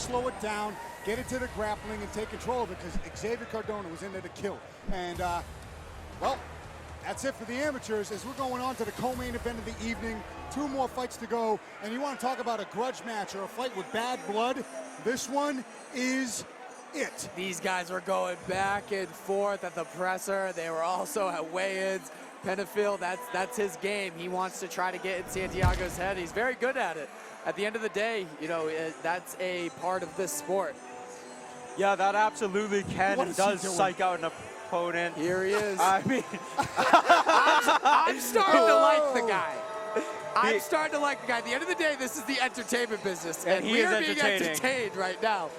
slow it down, get it to the grappling, and take control of it, because Xavier Cardona was in there to kill. And, well, that's it for the amateurs as we're going on to the co-main event of the evening. 2 more fights to go, and you want to talk about a grudge match or a fight with bad blood? This one is it. These guys were going back and forth at the presser. They were also at weigh-ins. Penafiel, that's his game. He wants to try to get in Santiago's head. He's very good at it. At the end of the day, you know, that's a part of this sport. Yeah, that absolutely can and does psych out an opponent. Here he is. I mean, I'm starting to like the guy. I'm starting to like the guy. At the end of the day, this is the entertainment business, and we are being entertained right now.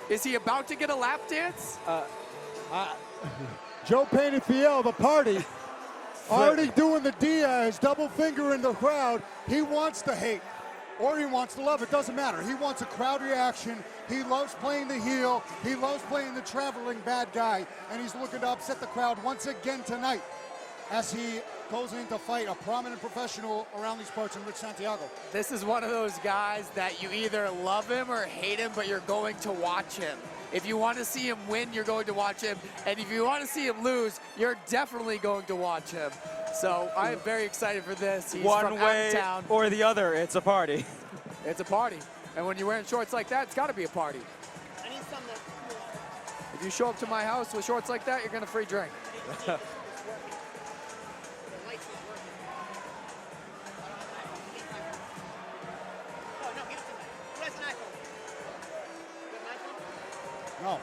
Is he about to get a lap dance? Joe Penafiel, the party, already doing the Diaz, double finger in the crowd. He wants the hate, or he wants the love. It doesn't matter. He wants a crowd reaction. He loves playing the heel. He loves playing the traveling bad guy, and he's looking to upset the crowd once again tonight as he goes in to fight a prominent professional around these parts in Rich Santiago. This is one of those guys that you either love him or hate him, but you're going to watch him. If you want to see him win, you're going to watch him. And if you want to see him lose, you're definitely going to watch him. So I'm very excited for this. He's one from way out of town. or the other, it's a party. It's a party. And when you're wearing shorts like that, it's got to be a party. I need some that's cool. If you show up to my house with shorts like that, you're going to free drink. No.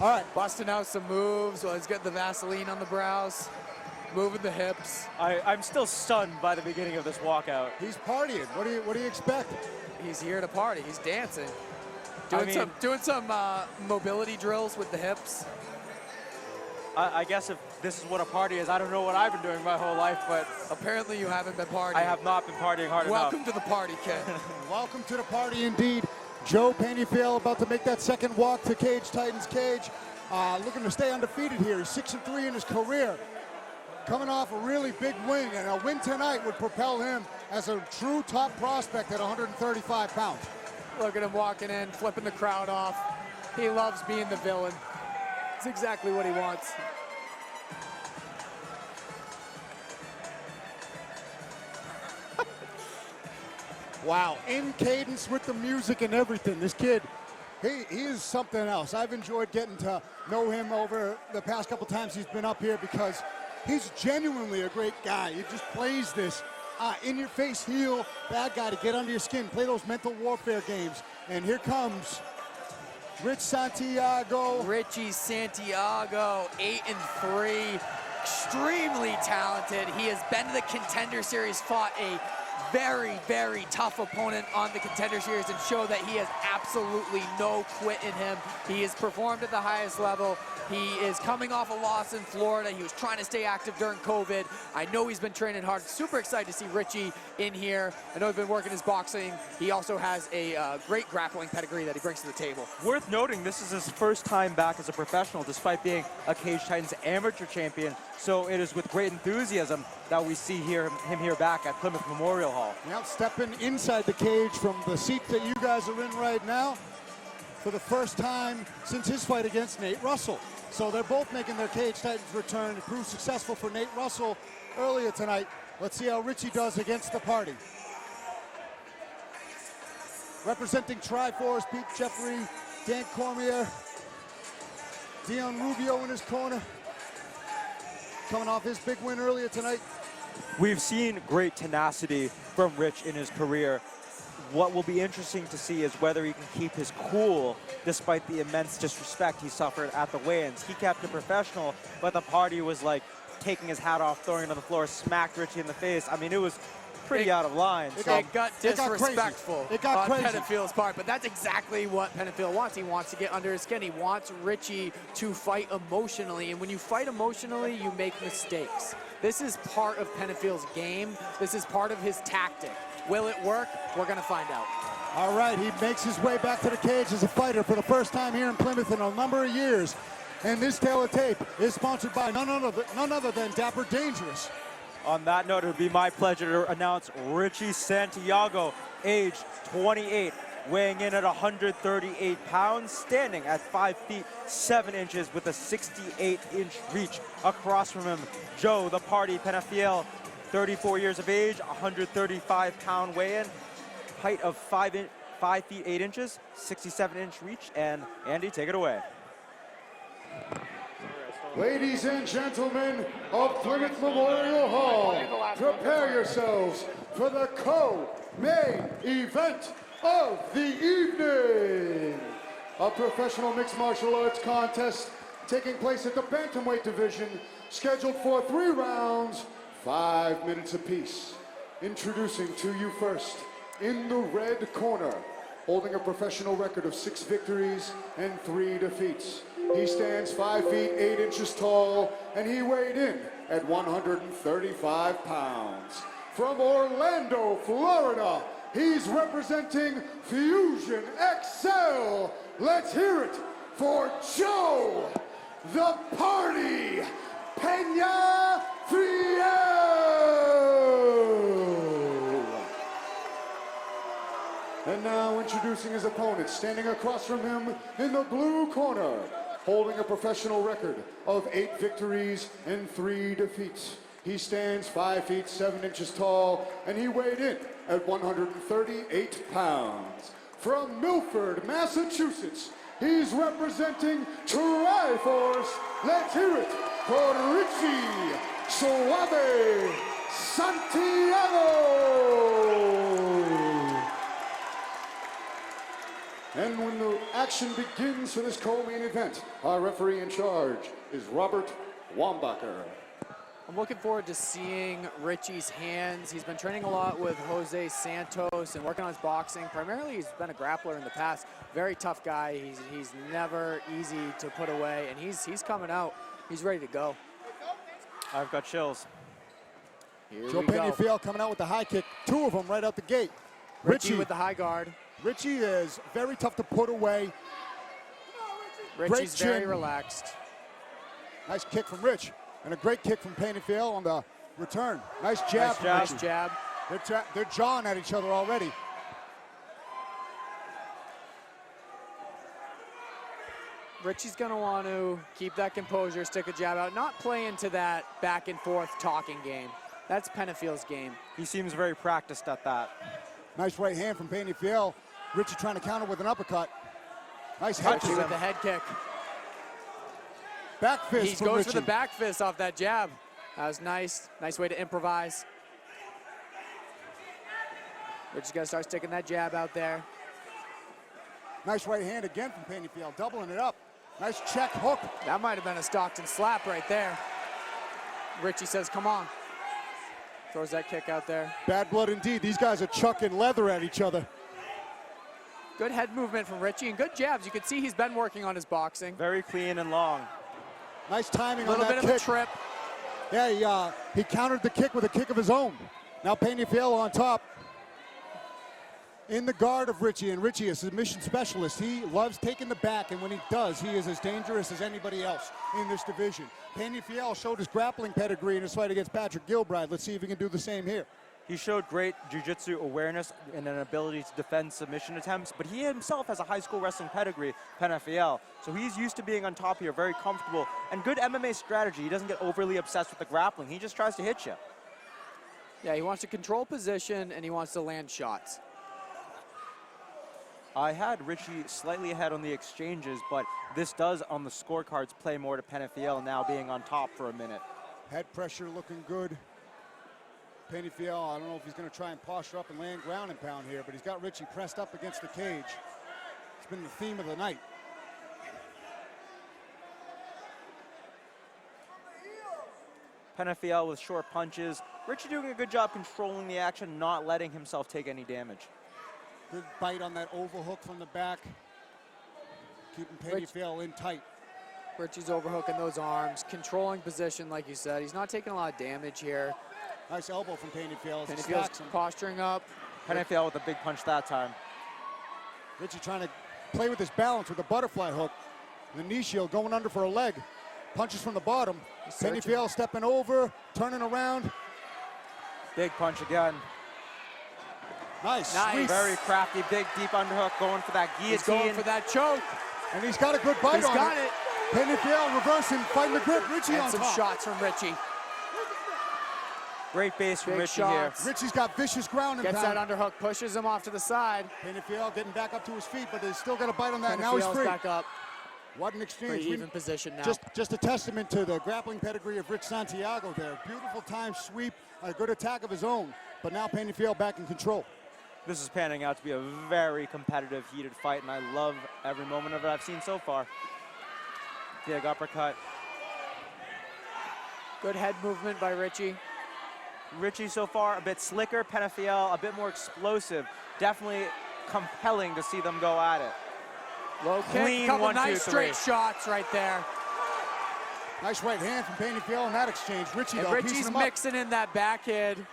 All right. Busting out some moves. Well, he's getting the Vaseline on the brows, moving the hips. I'm still stunned by the beginning of this walkout. He's partying. What do you expect? He's here to party. He's dancing. Doing some mobility drills with the hips. I guess if this is what a party is, I don't know what I've been doing my whole life, but apparently you haven't been partying. I have not been partying hard enough. Welcome to the party, kid. Welcome to the party indeed. Joe Penafiel about to make that second walk to Cage Titans cage. Looking to stay undefeated here. He's 6-3 in his career. Coming off a really big win, and a win tonight would propel him as a true top prospect at 135 pounds. Look at him walking in, flipping the crowd off. He loves being the villain. It's exactly what he wants. Wow, in cadence with the music and everything. This kid, he is something else. I've enjoyed getting to know him over the past couple times he's been up here because he's genuinely a great guy. He just plays this in-your-face heel bad guy to get under your skin, play those mental warfare games. And here comes Rich Santiago. Richie Santiago, 8-3, extremely talented. He has been to the Contender Series, fought a very, very tough opponent on the Contender Series and show that he has absolutely no quit in him. He has performed at the highest level. He is coming off a loss in Florida. He was trying to stay active during COVID. I know he's been training hard. Super excited to see Richie in here. I know he's been working his boxing. He also has a great grappling pedigree that he brings to the table. Worth noting, this is his first time back as a professional, despite being a Cage Titans amateur champion. So it is with great enthusiasm that we see him here back at Plymouth Memorial Hall. Now stepping inside the cage from the seat that you guys are in right now for the first time since his fight against Nate Russell. So they're both making their Cage Titans return. It proved successful for Nate Russell earlier tonight. Let's see how Richie does against the party. Representing Triforce, Pete Jeffrey, Dan Cormier, Dion Rubio in his corner. Coming off his big win earlier tonight. We've seen great tenacity from Rich in his career. What will be interesting to see is whether he can keep his cool despite the immense disrespect he suffered at the weigh-ins. He kept it professional, but the party was like taking his hat off, throwing it on the floor, smacked Richie in the face. I mean, it was pretty out of line. It got disrespectful on crazy. Penafiel's part, but that's exactly what Penafiel wants. He wants to get under his skin. He wants Richie to fight emotionally, and when you fight emotionally, you make mistakes. This is part of Penafiel's game. This is part of his tactic. Will it work? We're going to find out. All right, he makes his way back to the cage as a fighter for the first time here in Plymouth in a number of years. And this tale of tape is sponsored by none other than Dapper Dangerous. On that note, it would be my pleasure to announce Richie Santiago, age 28, weighing in at 138 pounds, standing at 5 feet 7 inches with a 68-inch reach. Across from him, Joe the Party Penafiel, 34 years of age, 135-pound weigh-in, height of 5 feet 8 inches, 67-inch reach, and Andy, take it away. Ladies and gentlemen of Plymouth Memorial Hall, prepare yourselves for the co-main event of the evening. A professional mixed martial arts contest taking place at the Bantamweight division, scheduled for 3 rounds, 5 minutes apiece. Introducing to you first, in the red corner, holding a professional record of 6 victories and 3 defeats. He stands 5 feet 8 inches tall, and he weighed in at 135 pounds. From Orlando, Florida, he's representing Fusion XL. Let's hear it for Joe the Party Penafiel. And now introducing his opponent, standing across from him in the blue corner, holding a professional record of 8 victories and 3 defeats. He stands 5 feet 7 inches tall, and he weighed in at 138 pounds. From Milford, Massachusetts, he's representing Triforce. Let's hear it for Richie Suave Santiago. And when the action begins for this co-main event, our referee in charge is Robert Wambacher. I'm looking forward to seeing Richie's hands. He's been training a lot with Jose Santos and working on his boxing. Primarily, he's been a grappler in the past. Very tough guy. He's never easy to put away, and he's coming out. He's ready to go. I've got chills. Here Joe we go. Penafiel coming out with the high kick. 2 of them right out the gate. Richie with the high guard. Richie is very tough to put away. Richie's very chin. relaxed. Nice kick from Rich. And a great kick from Penafiel on the return. Nice jab. Nice jab. They're jawing at each other already. Richie's gonna want to keep that composure, stick a jab out, not play into that back and forth talking game. That's Penafiel's game. He seems very practiced at that. Nice right hand from Penafiel. Richie trying to counter with an uppercut. Nice head Richie kick. with the head kick. Back fist He from goes Richie. for the back fist off that jab. That was nice. Nice way to improvise. Richie's gonna start sticking that jab out there. Nice right hand again from Penafiel, doubling it up. Nice check hook. That might have been a Stockton slap right there. Richie says, come on. Throws that kick out there. Bad blood indeed. These guys are chucking leather at each other. Good head movement from Richie and good jabs. You can see he's been working on his boxing. Very clean and long. Nice timing A on little that bit kick. of a trip. Yeah, he countered the kick with a kick of his own. Now Penafiel on top. In the guard of Richie, and Richie is a submission specialist. He loves taking the back, and when he does, he is as dangerous as anybody else in this division. Penafiel showed his grappling pedigree in his fight against Patrick Gilbride. Let's see if he can do the same here. He showed great jiu-jitsu awareness and an ability to defend submission attempts, but he himself has a high school wrestling pedigree, Penafiel. So he's used to being on top here, very comfortable, and good MMA strategy. He doesn't get overly obsessed with the grappling. He just tries to hit you. Yeah, he wants to control position, and he wants to land shots. I had Richie slightly ahead on the exchanges, but this does, on the scorecards, play more to Penafiel now being on top for a minute. Head pressure looking good. Penafiel, I don't know if he's going to try and posture up and land ground and pound here, but he's got Richie pressed up against the cage. It's been the theme of the night. Penafiel with short punches. Richie doing a good job controlling the action, not letting himself take any damage. Good bite on that overhook from the back. Keeping Penafiel in tight. Richie's overhooking those arms, controlling position, like you said. He's not taking a lot of damage here. Nice elbow from Penafiel. Penafiel's posturing up. Penafiel with a big punch that time. Richie trying to play with his balance with a butterfly hook. The knee shield going under for a leg. Punches from the bottom. Penafiel stepping over, turning around. Big punch again. Nice. Nice. Sweep. Very crafty, big, deep underhook, going for that guillotine. He's going for that choke. And he's got a good bite He's on got it. it. Penafiel reversing, fighting the grip. Richie And on some top. shots from Richie. Great base from Big Richie shots. here. Richie's got vicious ground and Gets that pound. underhook, pushes him off to the side. Penafiel getting back up to his feet, but he's still got a bite on that. Now he's Penafiel's free. back up. What an exchange. Pretty even position now. Just a testament to the grappling pedigree of Rich Santiago there. Beautiful time sweep, a good attack of his own. But now Penafiel back in control. This is panning out to be a very competitive, heated fight, and I love every moment of it I've seen so far. Big uppercut. Good head movement by Richie. Richie so far a bit slicker, Penafiel a bit more explosive. Definitely compelling to see them go at it. Low kick, Clean couple 1, 2, nice 3. straight shots right there. Nice right hand from Penafiel in that exchange. Richie, And though, piecing Richie's him up. mixing in that backhand.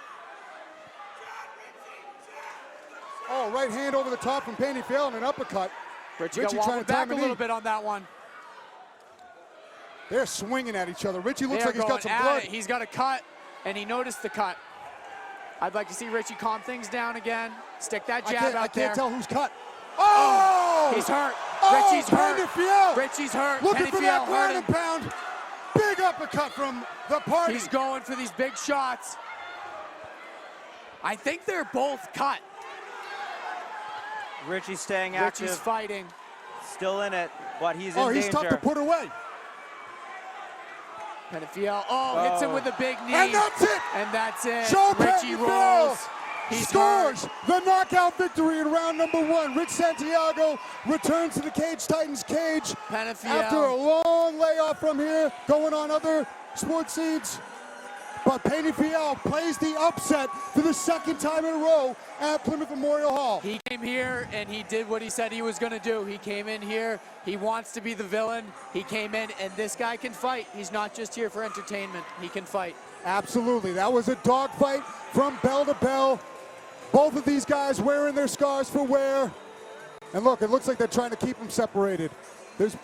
Oh, right hand over the top from Penafiel and an uppercut. Richie Richie got trying wobbled to back time a a little knee. bit on that one. They're swinging at each other. Richie looks They're like he's got going some at blood. it. He's got a cut, and he noticed the cut. I'd like to see Richie calm things down again. Stick that jab I out there. can't tell who's cut. Oh! He's hurt. Oh, Richie's hurt. Penafiel! Richie's hurt. Looking for that Penafiel ground hurt and him. pound. Big uppercut from the party. He's going for these big shots. I think they're both cut. Richie staying active, Richie's fighting. still in it, but he's in Oh, danger. he's tough to put away. Penafiel, hits him with a big knee. And that's it. And that's it. Joe Richie Penafiel rolls. He's scores hurt. the knockout victory in round number 1. Rich Santiago returns to the Cage Titans cage Penafiel. after a long layoff from here, going on other sports seeds. But Penafiel plays the upset for the second time in a row at Plymouth Memorial Hall. He came here and he did what he said he was going to do. He came in here. He wants to be the villain. He came in, and this guy can fight. He's not just here for entertainment. He can fight. Absolutely. That was a dogfight from bell to bell. Both of these guys wearing their scars for wear. And look, it looks like they're trying to keep them separated. There's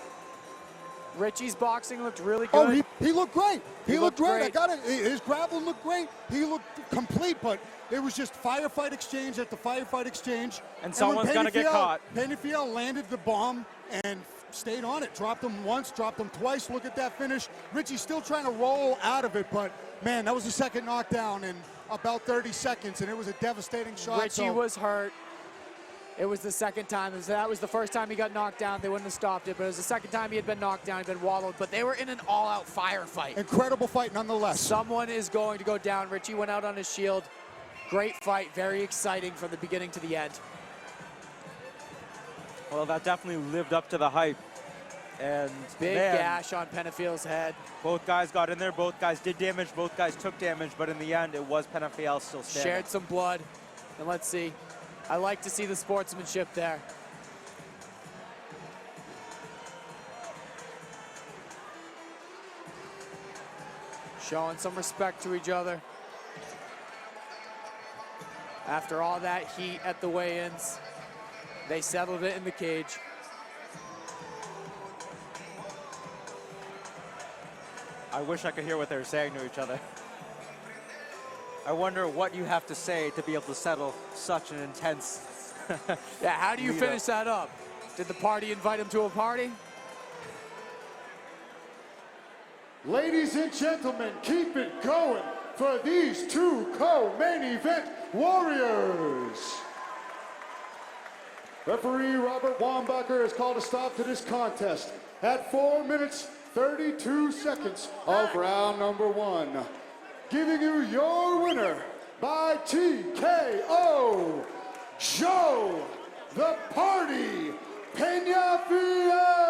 Richie's boxing looked really good. Oh, he looked great. He looked great. great. I got it. His grappling looked great. He looked complete, but it was just firefight exchange at the firefight exchange. And someone's gonna get caught. Penafiel landed the bomb and stayed on it. Dropped him once, dropped him twice. Look at that finish. Richie's still trying to roll out of it, but man, that was the second knockdown in about 30 seconds, and it was a devastating shot. Richie was hurt. It was the second time. That was the first time he got knocked down. They wouldn't have stopped it, but it was the second time he had been knocked down. He'd been wallowed, but they were in an all-out firefight. Incredible fight nonetheless. Someone is going to go down. Richie went out on his shield. Great fight, very exciting from the beginning to the end. Well, that definitely lived up to the hype. And Big man, gash on Penafiel's head. both guys got in there, both guys did damage, both guys took damage, but in the end, it was Penafiel still standing. Shared some blood. And let's see. I like to see the sportsmanship there. Showing some respect to each other. After all that heat at the weigh-ins, they settled it in the cage. I wish I could hear what they were saying to each other. I wonder what you have to say to be able to settle such an intense Yeah, how do you lead finish up. that up? Did the party invite him to a party? Ladies and gentlemen, keep it going for these two co-main event warriors. Referee Robert Wambacher has called a stop to this contest at 4 minutes 32 seconds of round number 1. Giving you your winner by TKO, Joe the Party Penafiel.